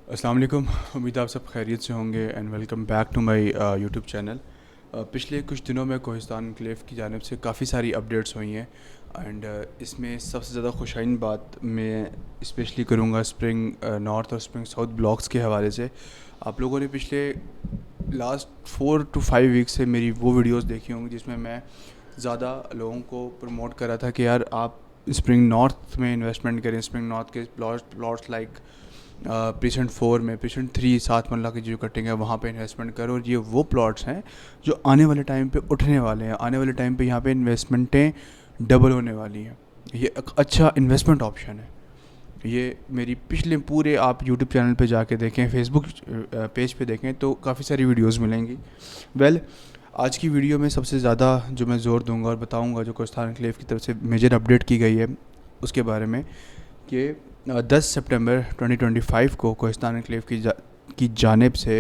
अस्सलाम वालेकुम। उम्मीद आप सब खैरियत से होंगे and welcome back to my YouTube channel. पिछले कुछ दिनों में कोहिस्तान एन्क्लेव की जानिब से काफ़ी सारी अपडेट्स हुई हैं एंड इसमें सबसे ज़्यादा खुशाइन बात मैं स्पेशली करूँगा स्प्रिंग नॉर्थ और स्प्रिंग साउथ ब्लॉक्स के हवाले से। आप लोगों ने पिछले लास्ट 4 to 5 वीक से मेरी वो वीडियोस देखी होंगी जिसमें मैं ज़्यादा लोगों को प्रमोट कर रहा था कि यार आप स्प्रिंग नॉर्थ में इन्वेस्टमेंट करें। स्प्रिंग नॉर्थ के प्लॉट्स लाइक प्रीसेंट 4 में, प्रीसेंट 3 7 मरला की जो कटिंग है वहाँ पे इन्वेस्टमेंट करो। और ये वो प्लॉट्स हैं जो आने वाले टाइम पे उठने वाले हैं। आने वाले टाइम पे यहाँ पे इन्वेस्टमेंटें डबल होने वाली हैं। ये एक अच्छा इन्वेस्टमेंट ऑप्शन है। ये मेरी पिछले पूरे आप यूट्यूब चैनल पे जाके देखें, फेसबुक पेज पे देखें तो काफ़ी सारी वीडियोस मिलेंगी। आज की वीडियो में सबसे ज़्यादा जो मैं ज़ोर दूंगा और बताऊंगा जो कोहिस्तान एन्क्लेव की तरफ से मेजर अपडेट की गई है उसके बारे में कि 10 सितंबर 2025 को कोहिस्तान एन्क्लेव की जानिब से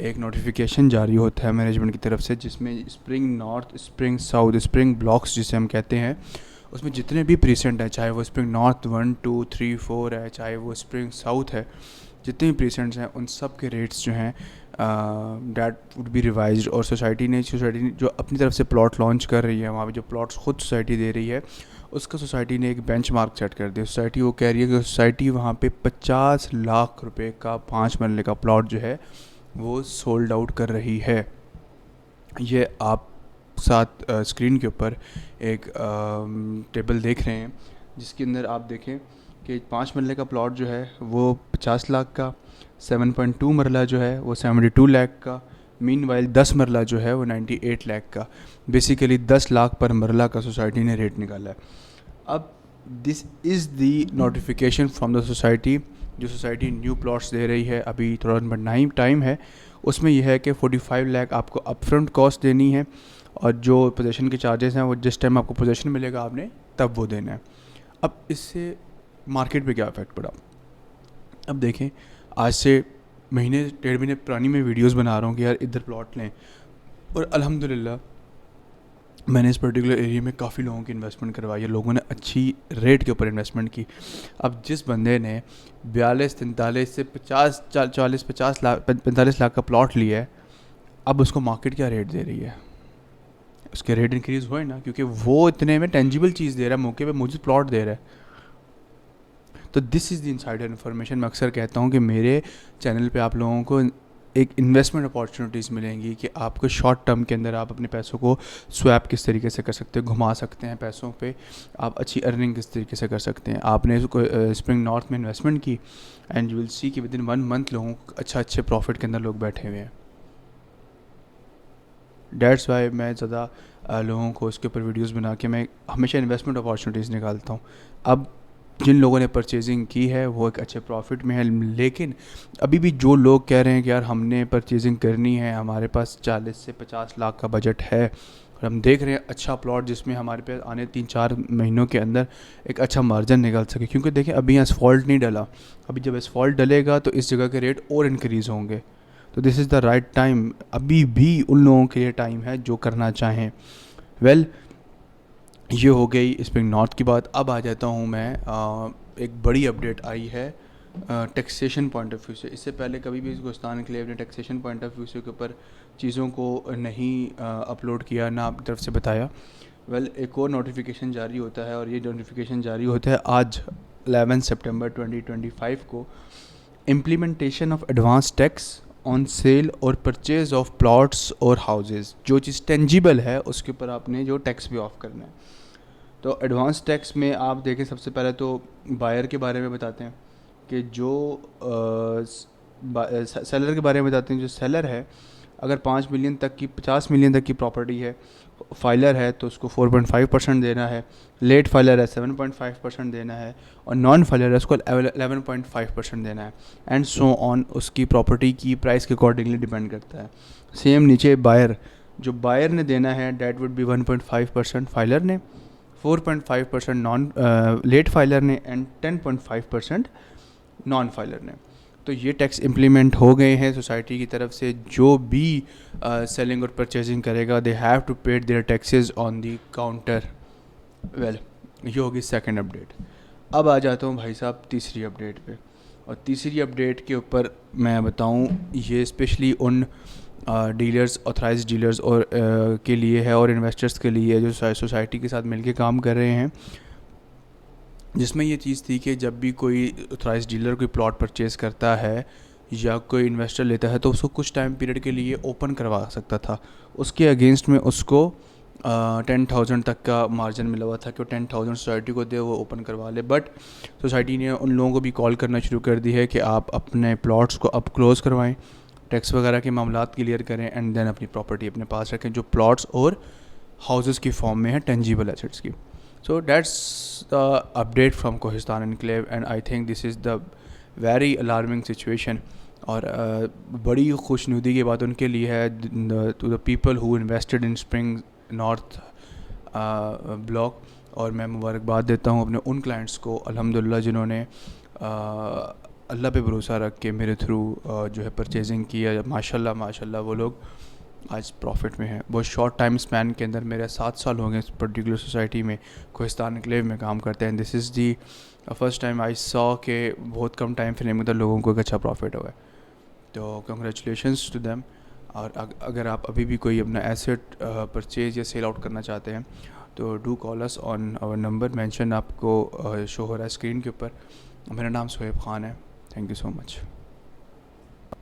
एक नोटिफिकेशन जारी होता है मैनेजमेंट की तरफ से, जिसमें spring north, spring south, spring blocks जिसे हम कहते हैं, उसमें जितने भी प्रीसेंट हैं, चाहे वो स्प्रिंग नॉर्थ 1 2 3 4 है, चाहे वो स्प्रिंग साउथ है, जितने भी प्रीसेंट्स हैं उन सब के रेट्स जो हैं डैट वुड बी रिवाइज्ड। और सोसाइटी ने जो अपनी तरफ से प्लॉट लॉन्च कर रही है, वहाँ पे जो प्लॉट्स खुद सोसाइटी दे रही है उसका सोसाइटी ने एक बेंचमार्क सेट कर दिया। सोसाइटी वो कह रही है कि सोसाइटी वहाँ पे 50 लाख रुपए का 5 मरले का प्लॉट जो है वो सोल्ड आउट कर रही है। ये आप साथ स्क्रीन के ऊपर एक टेबल देख रहे हैं जिसके अंदर आप देखें कि 5 मरले का प्लॉट जो है वो 50 लाख का, 7.2 मरला जो है वो 72 लाख का, मीन वाइल 10 मरला जो है वो 98 लाख का। बेसिकली 10 लाख पर मरला का सोसाइटी ने रेट निकाला है। अब this is the notification from the society. जो सोसाइटी न्यू प्लॉट्स दे रही है, अभी थोड़ा टाइम है, उसमें यह है कि 45 लाख आपको अपफ्रंट कॉस्ट देनी है और जो पोजेसन के चार्जेस हैं वो जिस टाइम आपको पोजेसन मिलेगा आपने तब वो देना है। अब इससे मार्केट पे क्या इफेक्ट पड़ा, अब देखें। आज से महीने 1.5 महीने पुरानी मैं वीडियोस बना रहा हूँ कि यार इधर प्लॉट लें, और अल्हम्दुलिल्लाह मैंने इस पर्टिकुलर एरिया में काफ़ी लोगों की इन्वेस्टमेंट करवाई है। लोगों ने अच्छी रेट के ऊपर इन्वेस्टमेंट की। अब जिस बंदे ने 42 43 से 50 40 50 लाख 45 लाख का प्लॉट लिया है, अब उसको मार्केट क्या रेट दे रही है? उसके रेट इंक्रीज़ हुए ना, क्योंकि वो इतने में टेंजिबल चीज़ दे रहा है, मौके पे मुझे प्लॉट दे रहा है। तो this is the insider information. मैं अक्सर कहता हूँ कि मेरे चैनल पे आप लोगों को एक इन्वेस्टमेंट अपॉर्चुनिटीज़ मिलेंगी कि आपको शॉर्ट टर्म के अंदर आप अपने पैसों को स्वैप किस तरीके से कर सकते हैं, घुमा सकते हैं पैसों पे, आप अच्छी अर्निंग किस तरीके से कर सकते हैं। आपने इसको स्प्रिंग नॉर्थ में इन्वेस्टमेंट की एंड यू विल सी कि विद इन 1 मंथ लोगों को अच्छे प्रॉफिट के अंदर लोग बैठे हुए हैं। डेट्स वाई मैं ज़्यादा लोगों को इसके ऊपर वीडियोस बना के मैं हमेशा इन्वेस्टमेंट अपॉर्चुनिटीज़ निकालता हूँ। अब जिन लोगों ने परचेजिंग की है वो एक अच्छे प्रॉफिट में है, लेकिन अभी भी जो लोग कह रहे हैं कि यार हमने परचेजिंग करनी है, हमारे पास 40 से 50 लाख का बजट है और हम देख रहे हैं अच्छा प्लॉट जिसमें हमारे पास आने 3-4 महीनों के अंदर एक अच्छा मार्जिन निकल सके, क्योंकि देखें अभी एसफॉल्ट नहीं डला। अभी जब एसफॉल्ट डलेगा तो इस जगह के रेट और इंक्रीज़ होंगे। तो this is the right time. अभी भी उन लोगों के लिए टाइम है जो करना चाहें। वेल ये हो गई स्प्रिंग नॉर्थ की बात। अब आ जाता हूँ मैं एक बड़ी अपडेट आई है टैक्सेशन पॉइंट ऑफ व्यू से। इससे पहले कभी भी कोहिस्तान एन्क्लेव ने टैक्सेशन पॉइंट ऑफ व्यू से के ऊपर चीज़ों को नहीं अपलोड किया, ना अपनी तरफ से बताया। एक और नोटिफिकेशन जारी होता है और ये नोटिफिकेशन जारी होता है आज 11 सितंबर 2025 को। Implementation of advance tax on sale और परचेज ऑफ प्लॉट्स और हाउसेज। जो चीज़ टेंजिबल है उसके ऊपर आपने जो टैक्स भी ऑफ करना है। तो एडवांस टैक्स में आप देखें, सबसे पहले तो बायर के बारे में बताते हैं कि जो सेलर के बारे में बताते हैं। जो सेलर है, अगर 5 मिलियन तक की 50 मिलियन तक की प्रॉपर्टी है, फाइलर है तो उसको 4.5% देना है, लेट फाइलर है 7.5% देना है, और नॉन फाइलर है उसको 11.5% देना है, एंड सो ऑन। उसकी प्रॉपर्टी की प्राइस के अकॉर्डिंगली डिपेंड करता है। सेम नीचे बायर, जो बायर ने देना है डैट वुड बी 1.5% फाइलर ने, 4.5% नॉन लेट फाइलर ने, एंड 10.5% नॉन फाइलर ने। तो ये टैक्स इम्प्लीमेंट हो गए हैं सोसाइटी की तरफ से। जो भी सेलिंग और परचेजिंग करेगा they have to paid their taxes on the counter. Well ये होगी सेकंड अपडेट। अब आ जाता हूँ भाई साहब तीसरी अपडेट पे। और तीसरी अपडेट के ऊपर मैं बताऊं, ये स्पेशली उन डीलर्स, ऑथराइज्ड डीलर्स और के लिए है और इन्वेस्टर्स के लिए जो सोसाइटी के साथ मिलके काम कर रहे हैं, जिसमें ये चीज़ थी कि जब भी कोई ऑथराइज्ड डीलर कोई प्लॉट परचेज़ करता है या कोई इन्वेस्टर लेता है तो उसको कुछ टाइम पीरियड के लिए ओपन करवा सकता था। उसके अगेंस्ट में उसको 10,000 तक का मार्जिन मिला हुआ था कि वो 10,000 सोसाइटी को दे, वो ओपन करवा ले। बट सोसाइटी ने उन लोगों को भी कॉल करना शुरू कर दी है कि आप अपने प्लॉट्स को अब क्लोज़ करवाएं, टैक्स वगैरह के मामलात क्लियर करें एंड देन अपनी प्रॉपर्टी अपने पास रखें, जो प्लॉट्स और हाउसेस की फॉर्म में है, टेंजिबल एसेट्स की। So that's the update from Kohistan Enclave and I think this is the very alarming situation. और बड़ी खुशनुदी की बात उनके लिए है, to the people who invested in Spring North block. और मैं मुबारकबाद देता हूँ अपने उन क्लाइंट्स को अल्हम्दुलिल्लाह जिन्होंने अल्लाह पे भरोसा रख के मेरे थ्रू जो है परचेजिंग किया। माशाल्लाह माशाल्लाह वो लोग आज प्रॉफिट में है। बहुत शॉर्ट टाइम स्पैन के अंदर, मेरे 7 साल हो गए इस पर्टिकुलर सोसाइटी में, कोहिस्तान एन्क्लेव में काम करते हैं। This is the first time I saw के बहुत कम टाइम फ्रेम में अंदर लोगों को एक अच्छा प्रॉफिट हुआ है। तो कंग्रेचुलेशंस टू देम। और अगर आप अभी भी कोई अपना एसेट परचेज या सेल आउट करना चाहते हैं तो do call us on our number mention आपको शो हो रहा है स्क्रीन के ऊपर। मेरा नाम सोहेब ख़ान है। Thank you so much.